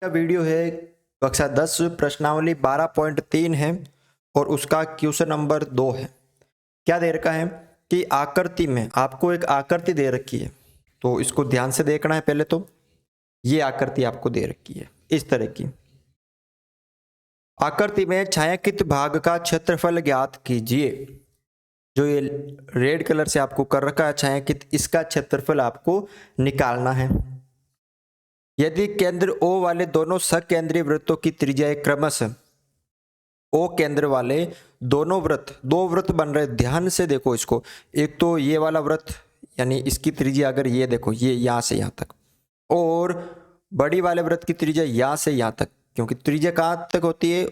का वीडियो है कक्षा 10 प्रश्नावली 12.3 है और उसका क्वेश्चन नंबर 2 है। क्या दे रखा है कि आकृति में आपको एक आकृति दे रखी है, तो इसको ध्यान से देखना है। पहले तो ये आकृति आपको दे रखी है इस तरह की आकृति में छायांकित भाग का क्षेत्रफल ज्ञात कीजिए। जो ये रेड कलर से आपको कर रखा है छायांकित, इसका क्षेत्रफल आपको निकालना है। यदि केंद्र O वाले दोनों सकेंद्रीय वृत्तों की त्रिज्या क्रमशः O केंद्र वाले दोनों वृत्त, दो वृत्त बन रहे, ध्यान से देखो इसको। एक तो ये वाला वृत्त यानी इसकी त्रिज्या अगर ये देखो, ये यहाँ से यहाँ तक, और बड़ी वाले वृत्त की त्रिज्या यहाँ से यहाँ तक, क्योंकि त्रिज्या कहाँ तक होती है?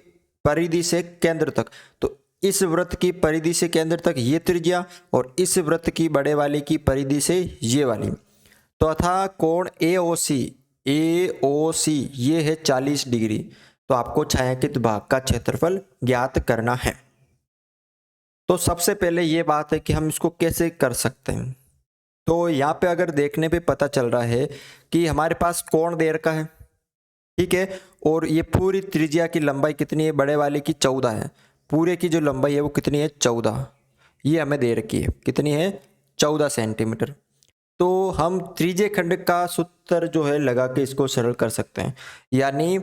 परिधि से केंद्र तक। तो इस वृत्त की परिधि से केंद्र तक ये त्रिज्या और इस वृत्त की बड़े वाले की परिधि से ये वाली। तो अतः कोण AOC ये है 40 डिग्री। तो आपको छायांकित भाग का क्षेत्रफल ज्ञात करना है। तो सबसे पहले ये बात है कि हम इसको कैसे कर सकते हैं। तो यहाँ पे अगर देखने पे पता चल रहा है कि हमारे पास कोण दे रखा है, ठीक है, और ये पूरी त्रिज्या की लंबाई कितनी है? बड़े वाले की 14 है। पूरे की जो लंबाई है वो कितनी है? 14। ये हमें दे रखी है, कितनी है? 14 सेंटीमीटर। तो हम त्रिज्य खंड का सूत्र जो है लगा के इसको सरल कर सकते हैं। यानी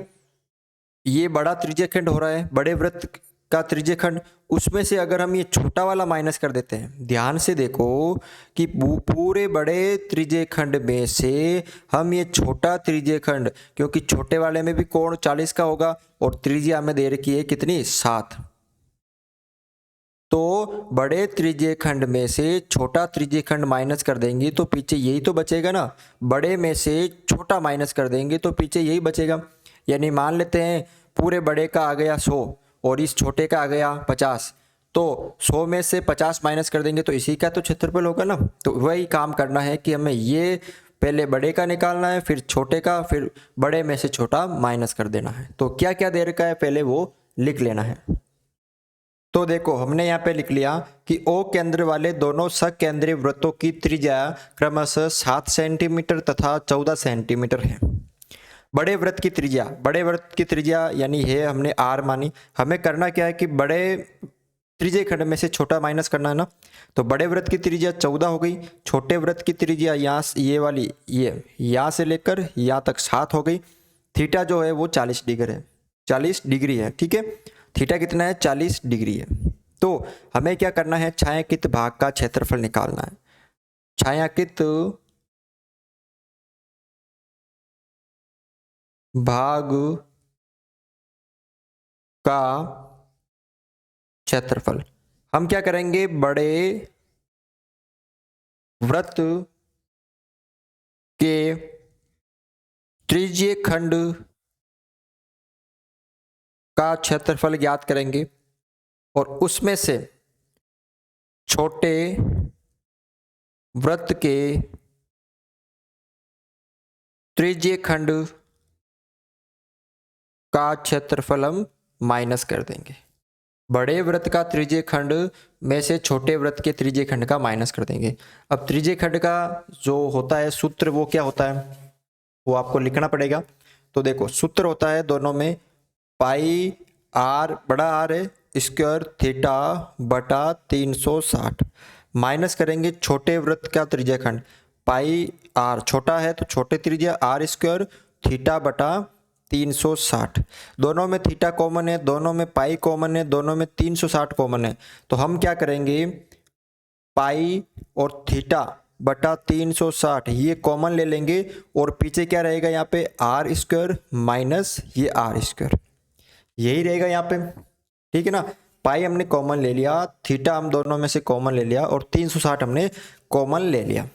ये बड़ा त्रिज्य खंड हो रहा है, बड़े वृत्त का त्रिज्य खंड, उसमें से अगर हम ये छोटा वाला माइनस कर देते हैं, ध्यान से देखो कि पूरे बड़े त्रिज्य खंड में से हम ये छोटा त्रिज्य खंड, क्योंकि छोटे वाले में भी कोण 40 का होगा और त्रिज्या हमें दे रखी है कितनी? 7। तो बड़े त्रिज्य खंड में से छोटा त्रिज्य खंड माइनस कर देंगे तो पीछे यही तो बचेगा ना। बड़े में से छोटा माइनस कर देंगे तो पीछे यही बचेगा। यानी मान लेते हैं पूरे बड़े का आ गया 100 और इस छोटे का आ गया 50, तो 100 में से 50 माइनस कर देंगे तो इसी का तो क्षेत्रफल होगा ना। तो वही काम करना है कि हमें ये पहले बड़े का निकालना है, फिर छोटे का, फिर बड़े में से छोटा माइनस कर देना है। तो क्या क्या दे रखा है पहले वो लिख लेना है। तो देखो हमने यहाँ पे लिख लिया कि O केंद्र वाले दोनों सकेंद्रीय वृत्तों की त्रिज्या क्रमशः 7 सेंटीमीटर तथा 14 सेंटीमीटर है। बड़े वृत्त की त्रिज्या, बड़े वृत्त की त्रिज्या यानी है हमने R मानी। हमें करना क्या है कि बड़े त्रिज्य खंड में से छोटा माइनस करना है ना। तो बड़े वृत्त की त्रिज्या 14 हो गई, छोटे वृत्त की त्रिज्या यहाँ ये वाली, ये यहाँ से लेकर यहाँ तक 7 हो गई। थीटा जो है वो 40 डिग्री है, 40 डिग्री है, ठीक है। थीटा कितना है? 40 डिग्री है। तो हमें क्या करना है? छायांकित भाग का क्षेत्रफल निकालना है। छायांकित भाग का क्षेत्रफल हम क्या करेंगे? बड़े वृत्त के त्रिज्य खंड का क्षेत्रफल ज्ञात करेंगे और उसमें से छोटे वृत्त के त्रिज्य खंड का क्षेत्रफल हम माइनस कर देंगे। बड़े वृत्त का त्रिज्य खंड में से छोटे वृत्त के त्रिज्य खंड का माइनस कर देंगे। अब त्रिज्य खंड का जो होता है सूत्र वो क्या होता है वो आपको लिखना पड़ेगा। तो देखो सूत्र होता है दोनों में पाई R, बड़ा R है, स्क्वायर थीटा बटा 360 माइनस करेंगे छोटे वृत्त का त्रिज्या खंड। पाई R छोटा है तो छोटे त्रिज्या R स्क्वायर थीटा बटा 360। दोनों में थीटा कॉमन है, दोनों में पाई कॉमन है, दोनों में 360 कॉमन है। तो हम क्या करेंगे? पाई और थीटा बटा 360 ये कॉमन ले लेंगे और पीछे क्या रहेगा? यहाँ पे R स्क्वायर माइनस ये R स्क्वायर, यही रहेगा यहाँ पे, ठीक है ना। पाई हमने कॉमन ले लिया, थीटा हम दोनों में से कॉमन ले लिया और 360 हमने कॉमन ले लिया।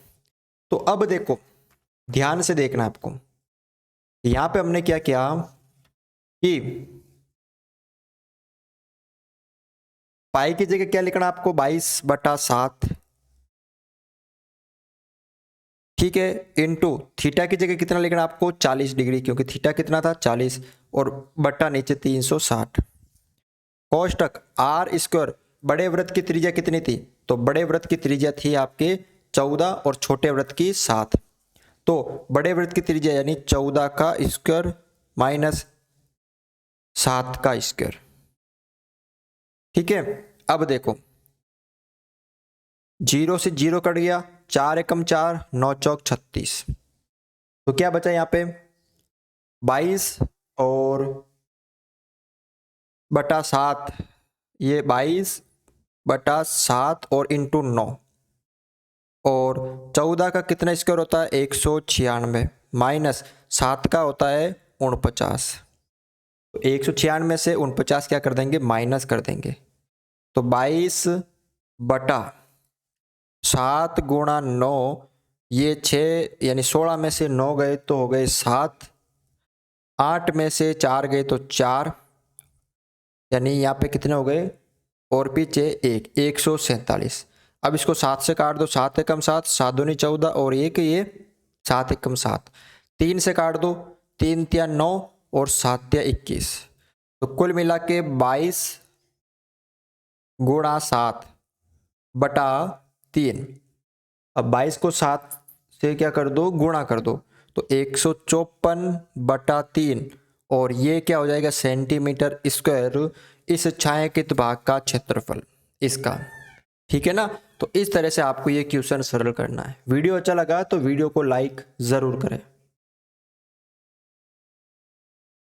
तो अब देखो ध्यान से देखना आपको, यहाँ पे हमने क्या किया कि पाई की जगह क्या लिखना आपको? 22/7, ठीक है, इनटू थीटा की जगह कितना लिखना आपको? 40 डिग्री, क्योंकि थीटा कितना था? 40 और बट्टा नीचे 360। कोष्टक R स्क्वायर, बड़े वृत्त की त्रिज्या कितनी थी? तो बड़े वृत्त की त्रिज्या थी आपके 14 और छोटे वृत्त की 7। तो बड़े वृत्त की त्रिज्या यानी 14 का स्क्वायर माइनस 7 का स्क्वायर। ठीक है, अब देखो 0 से 0 कट गया, 4 एकम 4, 9 चौक 36। तो क्या बचा यहाँ पे 22 और बटा 7, ये 22 बटा 7 और इंटू 9, और 14 का कितना स्क्वायर होता है 196, माइनस 7 का होता है 49। तो 196 से 49 क्या कर देंगे माइनस कर देंगे, तो 22 बटा 7 गुणा 9, ये 6 यानी 16 में से 9 गए तो हो गए 7, 8 में से 4 गए तो 4, यानी यहाँ पे कितने हो गए और पीछे 147। अब इसको 7 से काट दो, 7 एकम 7, 7 दूनी 14 और एक ये 7 एकम 7, 3 से काट दो, 3 तिया 9 और 7 तिया 21। तो कुल मिला के 22 गुणा 7 बटा 3। अब 22 को 7 से क्या कर दो गुणा कर दो, तो 154 बटा 3, और ये क्या हो जाएगा सेंटीमीटर स्क्वायर, इस छायांकित भाग का क्षेत्रफल इसका। ठीक है ना, तो इस तरह से आपको ये क्वेश्चन सरल करना है। वीडियो अच्छा लगा तो वीडियो को लाइक ज़रूर करें।